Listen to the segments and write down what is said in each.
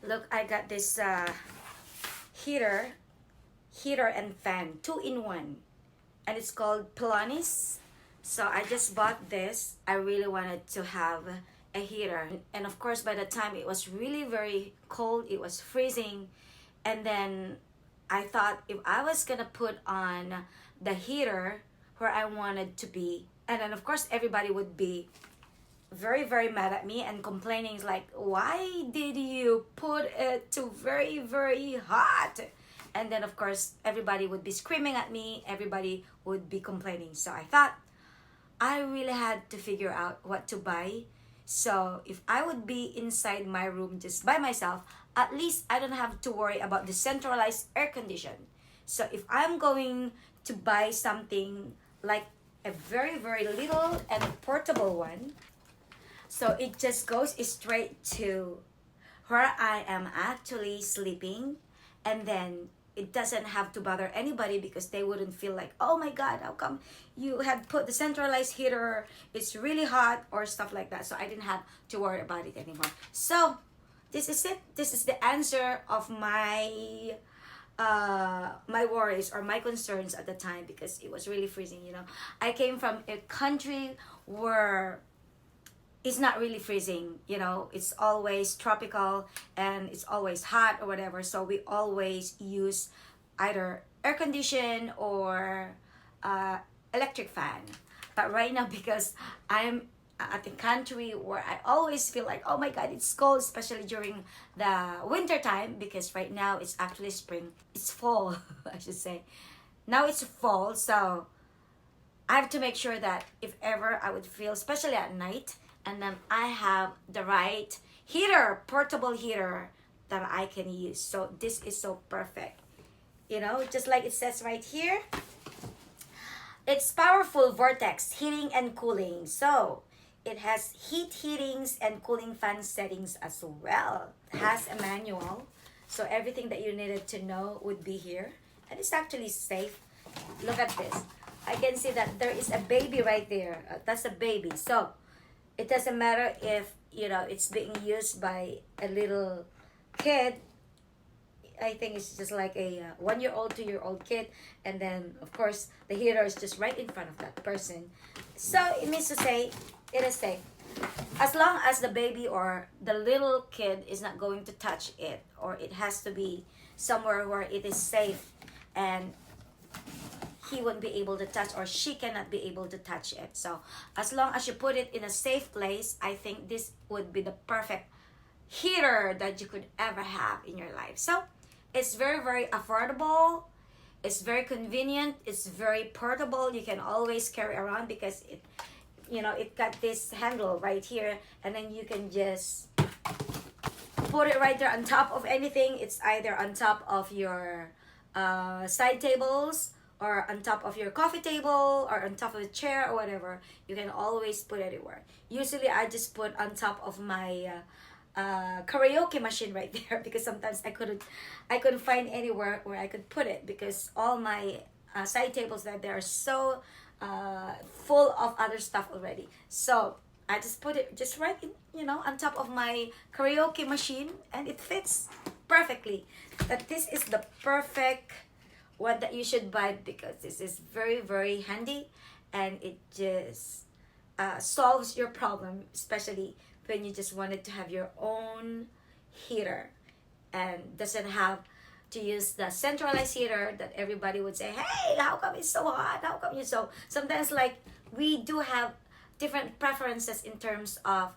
Look, I got this heater and fan, 2-in-1, and it's called Pilanis. So I just bought this. I really wanted to have a heater, and of course by the time it was really very cold, it was freezing, and then I thought if I was gonna put on the heater where I wanted to be, and then of course everybody would be very mad at me and complaining like, why did you put it to very hot? And then of course everybody would be screaming at me, everybody would be complaining. So I thought I really had to figure out what to buy. So if I would be inside my room just by myself, at least I don't have to worry about the centralized air condition. So if I'm going to buy something like a very little and portable one, so it just goes straight to where I am actually sleeping, and then it doesn't have to bother anybody because they wouldn't feel like, oh my god, how come you had put the centralized heater, it's really hot, or stuff like that. So I didn't have to worry about it anymore. So this is it. This is the answer of my my worries or my concerns at the time, because it was really freezing. I came from a country where it's not really freezing. It's always tropical and it's always hot or whatever, so we always use either air condition or electric fan. But right now, because I'm at the country where I always feel like, oh my god, it's cold, especially during the winter time, because right now it's actually spring, it's fall. I should say now it's fall. So I have to make sure that if ever I would feel, especially at night, and then I have the right heater, portable heater that I can use. So this is so perfect. Just like it says right here, it's powerful vortex heating and cooling. So it has heatings and cooling fan settings as well. It has a manual. So everything that you needed to know would be here. And it's actually safe. Look at this. I can see that there is a baby right there. That's a baby. So it doesn't matter if it's being used by a little kid. I think it's just like a 1-year-old, 2-year-old kid, and then of course the heater is just right in front of that person. So it means to say it is safe, as long as the baby or the little kid is not going to touch it, or it has to be somewhere where it is safe and he won't be able to touch, or she cannot be able to touch it. So as long as you put it in a safe place, I think this would be the perfect heater that you could ever have in your life. So it's very affordable, it's very convenient, it's very portable. You can always carry around because it got this handle right here, and then you can just put it right there on top of anything. It's either on top of your side tables, or on top of your coffee table, or on top of a chair, or whatever. You can always put it anywhere. Usually I just put on top of my karaoke machine right there, because sometimes I couldn't find anywhere where I could put it, because all my side tables that they are so full of other stuff already. So I just put it just right in, on top of my karaoke machine, and it fits perfectly. But this is the perfect one that you should buy, because this is very handy, and it just solves your problem, especially when you just wanted to have your own heater and doesn't have to use the centralized heater that everybody would say, hey, how come it's so hot, how come you so. Sometimes, like, we do have different preferences in terms of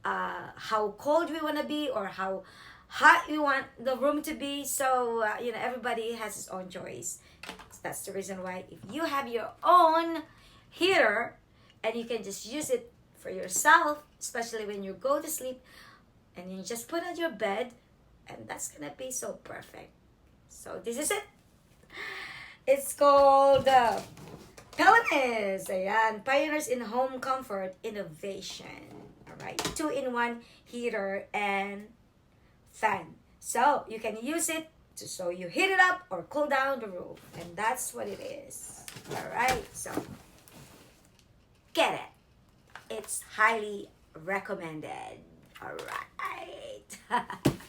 how cold we want to be, or how hot we want the room to be. So everybody has his own choice. So that's the reason why, if you have your own heater and you can just use it for yourself, especially when you go to sleep, and you just put on your bed, and that's gonna be so perfect. So this is it. It's called Pelanis. Ayan, Pioneers in Home Comfort Innovation. Alright, 2-in-1 heater and fan. So you can use it so you heat it up or cool down the room, and that's what it is. Alright, so get it. It's highly recommended. Alright.